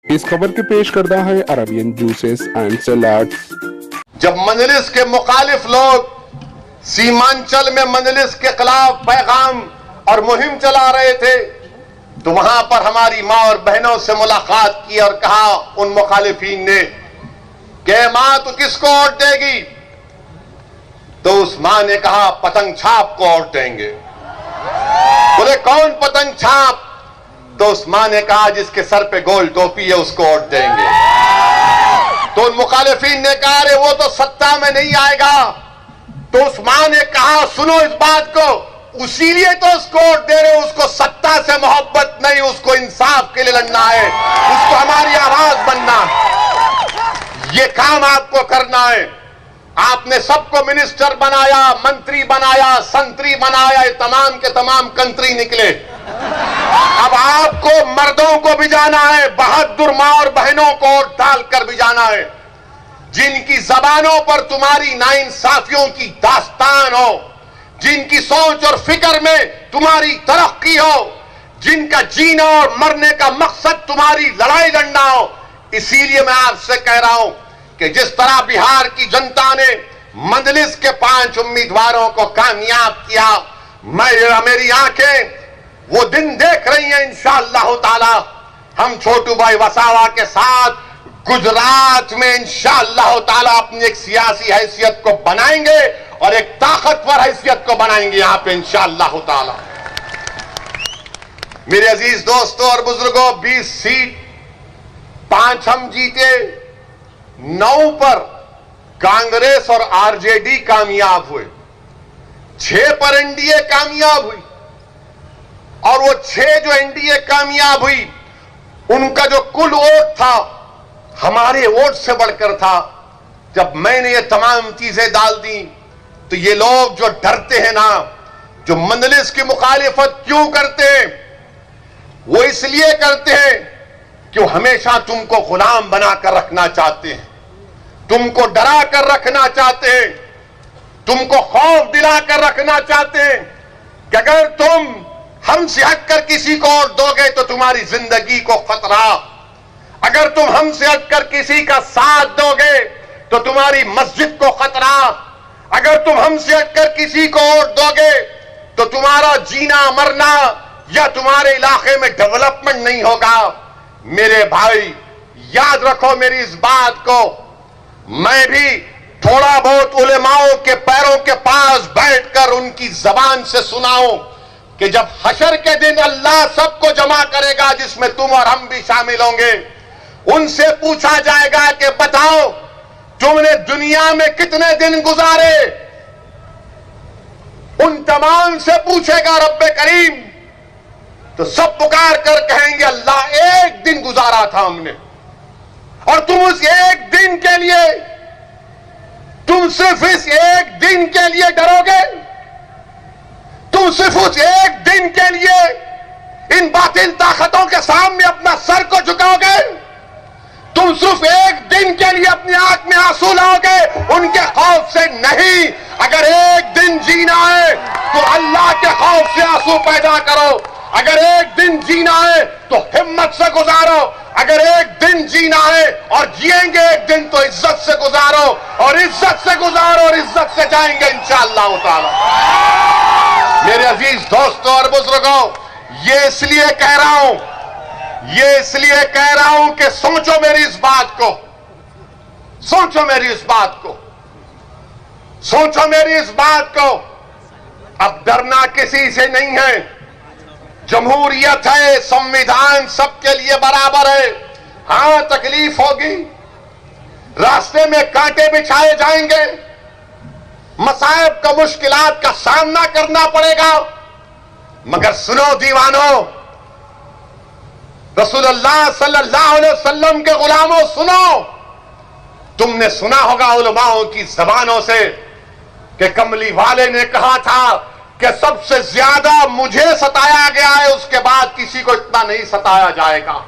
इस खबर के पेश करता है अरबियन जूसेस एंड सलाड्स। जब मजलिस के मुखालिफ लोग सीमांचल में मजलिस के खिलाफ पैगाम और मुहिम चला रहे थे तो वहां पर हमारी मां और बहनों से मुलाकात की और कहा उन मुखालिफिन ने कि मां तू किसको वोट देगी? तो उस मां ने कहा पतंग छाप को वोट देंगे। बोले कौन पतंग छाप? तो उस मां ने कहा जिसके सर पे गोल टोपी है उसको वोट देंगे। तो उन मुखालिफिन ने कहा अरे वो तो सत्ता में नहीं आएगा। तो उस मां ने कहा सुनो इस बात को, उसीलिए तो उसको वोट दे रहे हो, उसको सत्ता से मोहब्बत नहीं, उसको इंसाफ के लिए लड़ना है, उसको हमारी आवाज बनना है। ये काम आपको करना है। आपने सबको मिनिस्टर बनाया, मंत्री बनाया, संतरी बनाया, ये तमाम के तमाम कंत्री निकले। अब आपको मर्दों को भी जाना है, बहादुर मां और बहनों को वोट डालकर भी जाना है, जिनकी जबानों पर तुम्हारी नाइंसाफियों की दास्तान हो, जिनकी सोच और फिक्र में तुम्हारी तरक्की हो, जिनका जीना और मरने का मकसद तुम्हारी लड़ाई लड़ना हो। इसीलिए मैं आपसे कह रहा हूं कि जिस तरह बिहार की जनता ने मजलिस के 5 उम्मीदवारों को कामयाब किया, मेरी आंखें वो दिन देख रही हैं। इंशाअल्लाह ताला हम छोटू भाई वसावा के साथ गुजरात में इंशाअल्लाह ताला अपनी एक सियासी हैसियत को बनाएंगे और एक ताकतवर हैसियत को बनाएंगे यहां पे इंशाअल्लाह ताला। मेरे अजीज दोस्तों और बुजुर्गों, 20 सीट 5 हम जीते, 9 पर कांग्रेस और आरजेडी कामयाब हुए, 6 पर एनडीए कामयाब हुई। और वो 6 जो एनडीए कामयाब हुई उनका जो कुल वोट था हमारे वोट से बढ़कर था। जब मैंने ये तमाम चीजें डाल दी तो ये लोग जो डरते हैं ना, जो मजलिस की मुखालिफत क्यों करते हैं, वो इसलिए करते हैं कि वो हमेशा तुमको गुलाम बनाकर रखना चाहते हैं, तुमको डरा कर रखना चाहते हैं, तुमको खौफ दिलाकर रखना चाहते हैं कि अगर तुम हमसे हटकर किसी को और दोगे तो तुम्हारी जिंदगी को खतरा, अगर तुम हमसे हटकर किसी का साथ दोगे तो तुम्हारी मस्जिद को खतरा, अगर तुम हमसे हटकर किसी को और दोगे तो तुम्हारा जीना मरना या तुम्हारे इलाके में डेवलपमेंट नहीं होगा। मेरे भाई याद रखो मेरी इस बात को। मैं भी थोड़ा बहुत उलेमाओं के पैरों के पास बैठकर उनकी जबान से सुनाऊं कि जब हशर के दिन अल्लाह सबको जमा करेगा जिसमें तुम और हम भी शामिल होंगे, उनसे पूछा जाएगा कि बताओ तुमने दुनिया में कितने दिन गुजारे? उन तमाम से पूछेगा रब्बे करीम, तो सब पुकार कर कहेंगे अल्लाह एक दिन गुजारा था हमने। और तुम उस एक दिन के लिए, तुम सिर्फ इस एक दिन के लिए डरोगे? तुम सिर्फ उस एक दिन के लिए इन बातिल ताकतों के सामने अपना सर को झुकाओगे? तुम सिर्फ एक दिन के लिए अपनी आंख में आंसू लाओगे? उनके खौफ से नहीं। अगर एक दिन जीना है तो अल्लाह के खौफ से आंसू पैदा करो। अगर एक दिन जीना है तो हिम्मत से गुजारो। अगर एक दिन जीना है और जिएंगे एक दिन तो इज्जत से गुजारो, और इज्जत से गुजारो और इज्जत से जाएंगे इंशाअल्लाह ताला। मेरे अजीज दोस्तों और बुजुर्गों, ये इसलिए कह रहा हूं, ये इसलिए कह रहा हूं कि सोचो मेरी इस बात को, सोचो मेरी इस बात को, सोचो मेरी इस बात को। अब डरना किसी से नहीं है। जमहूरियत है, संविधान सबके लिए बराबर है। हां तकलीफ होगी, रास्ते में कांटे बिछाए जाएंगे, मसाइब का मुश्किलात का सामना करना पड़ेगा, मगर सुनो दीवानों, रसूलुल्लाह सल्लल्लाहु अलैहि वसल्लम के गुलामों सुनो। तुमने सुना होगा उलमाओं की जबानों से कि कमली वाले ने कहा था कि सबसे ज्यादा मुझे सताया गया है, उसके बाद किसी को इतना नहीं सताया जाएगा।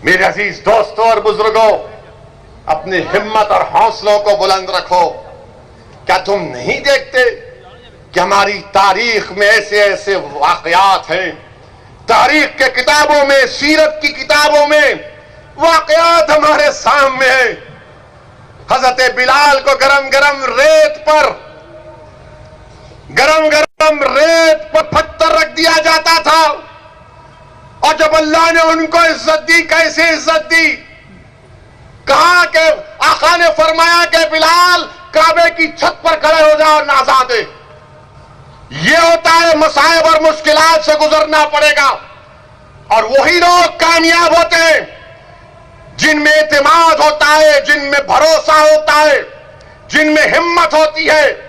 मेरे अजीज दोस्तों और बुजुर्गों, अपनी हिम्मत और हौसलों को बुलंद रखो। क्या तुम नहीं देखते कि हमारी तारीख में ऐसे ऐसे वाकयात हैं, तारीख के किताबों में, सीरत की किताबों में वाकयात हमारे सामने है। हजरत बिलाल को गरम गरम रेत पर पत्थर रख दिया जाता था, और जब अल्लाह ने उनको इज्जत दी, कैसे इज्जत दी, कहा कि आका ने फरमाया कि बिलाल काबे की छत पर खड़े हो जाओ और नाजा दे। ये होता है मसाइब और मुश्किलात से गुजरना पड़ेगा, और वही लोग कामयाब होते हैं जिनमें एतमाद होता है, जिनमें भरोसा होता है, जिनमें हिम्मत होती है।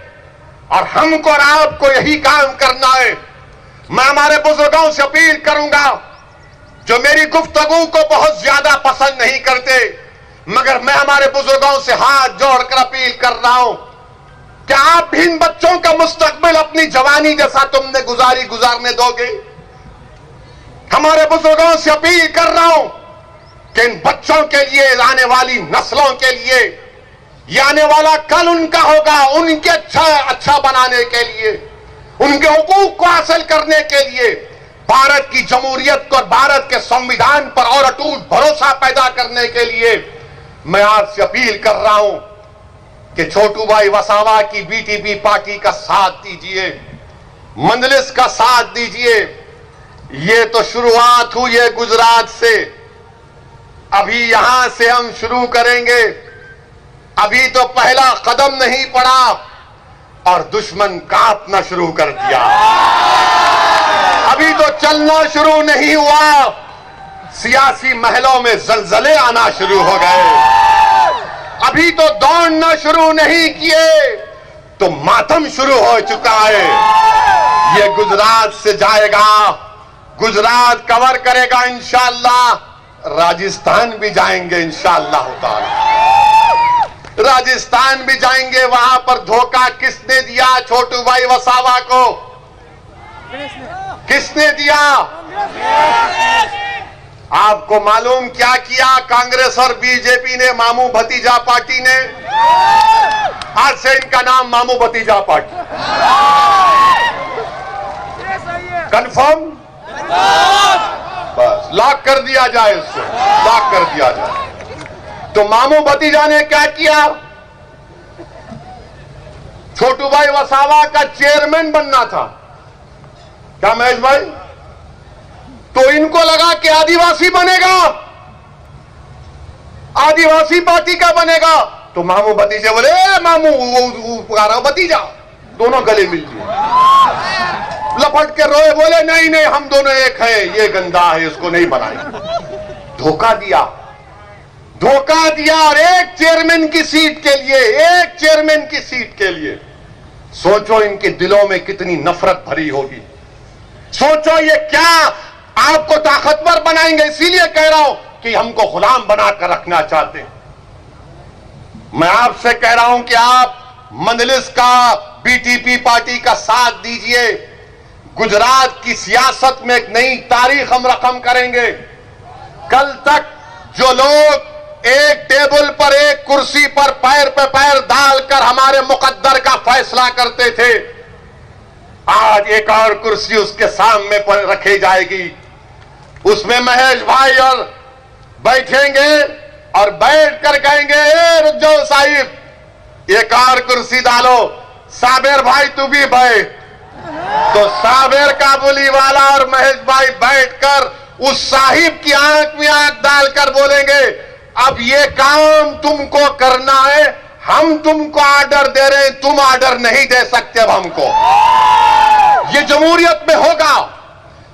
और हमको और आपको यही काम करना है। मैं हमारे बुजुर्गों से अपील करूंगा, जो मेरी गुफ्तगू को बहुत ज्यादा पसंद नहीं करते, मगर मैं हमारे बुजुर्गों से हाथ जोड़कर अपील कर रहा हूं कि आप भी इन बच्चों का मुस्तकबिल अपनी जवानी जैसा तुमने गुजारने दोगे। हमारे बुजुर्गों से अपील कर रहा हूं कि इन बच्चों के लिए, आने वाली नस्लों के लिए, ये आने वाला कल उनका होगा, उनके अच्छा बनाने के लिए, उनके हुकूक को हासिल करने के लिए, भारत की जमहूरियत को और भारत के संविधान पर और अटूट भरोसा पैदा करने के लिए मैं आपसे अपील कर रहा हूं कि छोटू भाई वसावा की बीटीपी पार्टी का साथ दीजिए, मंजलिस का साथ दीजिए। ये तो शुरुआत हुई है गुजरात से, अभी यहां से हम शुरू करेंगे। अभी तो पहला कदम नहीं पड़ा और दुश्मन कांपना शुरू कर दिया। अभी तो चलना शुरू नहीं हुआ, सियासी महलों में जलजले आना शुरू हो गए। अभी तो दौड़ना शुरू नहीं किए तो मातम शुरू हो चुका है। ये गुजरात से जाएगा, गुजरात कवर करेगा इंशाअल्लाह, राजस्थान भी जाएंगे इंशाअल्लाह ताला, राजस्थान भी जाएंगे। वहां पर धोखा किसने दिया छोटू भाई वसावा को? किसने दिया? आपको मालूम क्या किया कांग्रेस और बीजेपी ने, मामू भतीजा पार्टी ने? आज से इनका नाम मामू भतीजा पार्टी। कंफर्म? बस लॉक कर दिया जाए, इसको लॉक कर दिया जाए। तो मामू भतीजा ने क्या किया? छोटू भाई वसावा का चेयरमैन बनना था क्या महेश भाई? तो इनको लगा कि आदिवासी बनेगा, आदिवासी पार्टी का बनेगा। तो मामू भतीजे बोले मामू पुकारा भतीजा, दोनों गले मिल गए, लपट के रोए, बोले नहीं नहीं हम दोनों एक हैं, ये गंदा है, इसको नहीं बनाएंगे। धोखा दिया, धोखा दिया। और एक चेयरमैन की सीट के लिए, एक चेयरमैन की सीट के लिए सोचो इनके दिलों में कितनी नफरत भरी होगी। सोचो ये क्या आपको ताकतवर बनाएंगे। इसीलिए कह रहा हूं कि हमको गुलाम बनाकर रखना चाहते हैं। मैं आपसे कह रहा हूं कि आप मंजलिस का, बीटीपी पार्टी का साथ दीजिए। गुजरात की सियासत में एक नई तारीख हम रकम करेंगे। कल तक जो लोग एक टेबल पर, एक कुर्सी पर पैर पे पैर डालकर हमारे मुकद्दर का फैसला करते थे, आज एक और कुर्सी उसके सामने पर रखी जाएगी। उसमें महेश भाई और बैठेंगे और बैठ कर कहेंगे ए रुक साहिब, एक और कुर्सी डालो, साबिर भाई तू भी बैठ। तो साबिर काबुली वाला और महेश भाई बैठकर उस साहिब की आंख में आंख डालकर बोलेंगे अब ये काम तुमको करना है, हम तुमको ऑर्डर दे रहे हैं, तुम ऑर्डर नहीं दे सकते अब हमको। ये जमहूरियत में होगा,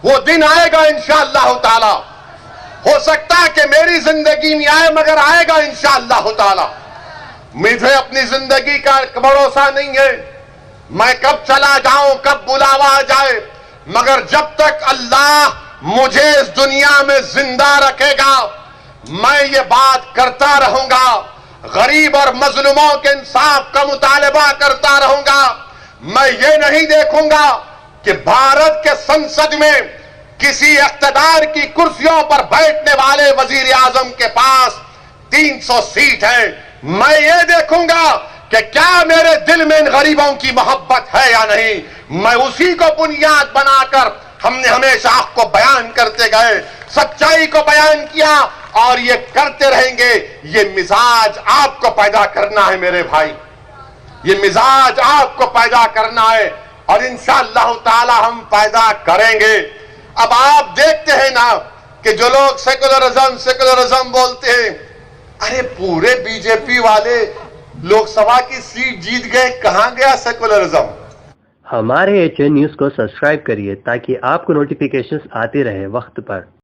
वो दिन आएगा इंशाअल्लाह ताला। हो सकता है कि मेरी जिंदगी में आए, मगर आएगा इंशाअल्लाह ताला। मुझे अपनी जिंदगी का भरोसा नहीं है, मैं कब चला जाऊं, कब बुलावा आ जाए, मगर जब तक अल्लाह मुझे इस दुनिया में जिंदा रखेगा मैं ये बात करता रहूंगा। गरीब और मजलूमों के इंसाफ का मुतालबा करता रहूंगा। मैं ये नहीं देखूंगा कि भारत के संसद में किसी इख्तिदार की कुर्सियों पर बैठने वाले वजीर आजम के पास 300 सीट है। मैं ये देखूंगा कि क्या मेरे दिल में इन गरीबों की मोहब्बत है या नहीं। मैं उसी को बुनियाद बनाकर हमने हमेशा हक को बयान करते गए, सच्चाई को बयान किया और ये करते रहेंगे। ये मिजाज आपको पैदा करना है मेरे भाई, ये मिजाज आपको पैदा करना है और इंशाअल्लाह ताला हम पैदा करेंगे। अब आप देखते हैं ना कि जो लोग सेकुलरिज्म बोलते हैं, अरे पूरे बीजेपी वाले लोकसभा की सीट जीत गए, कहां गया सेकुलरिज्म? हमारे HN न्यूज़ को सब्सक्राइब करिए ताकि आपको नोटिफिकेशंस आते रहे वक्त पर।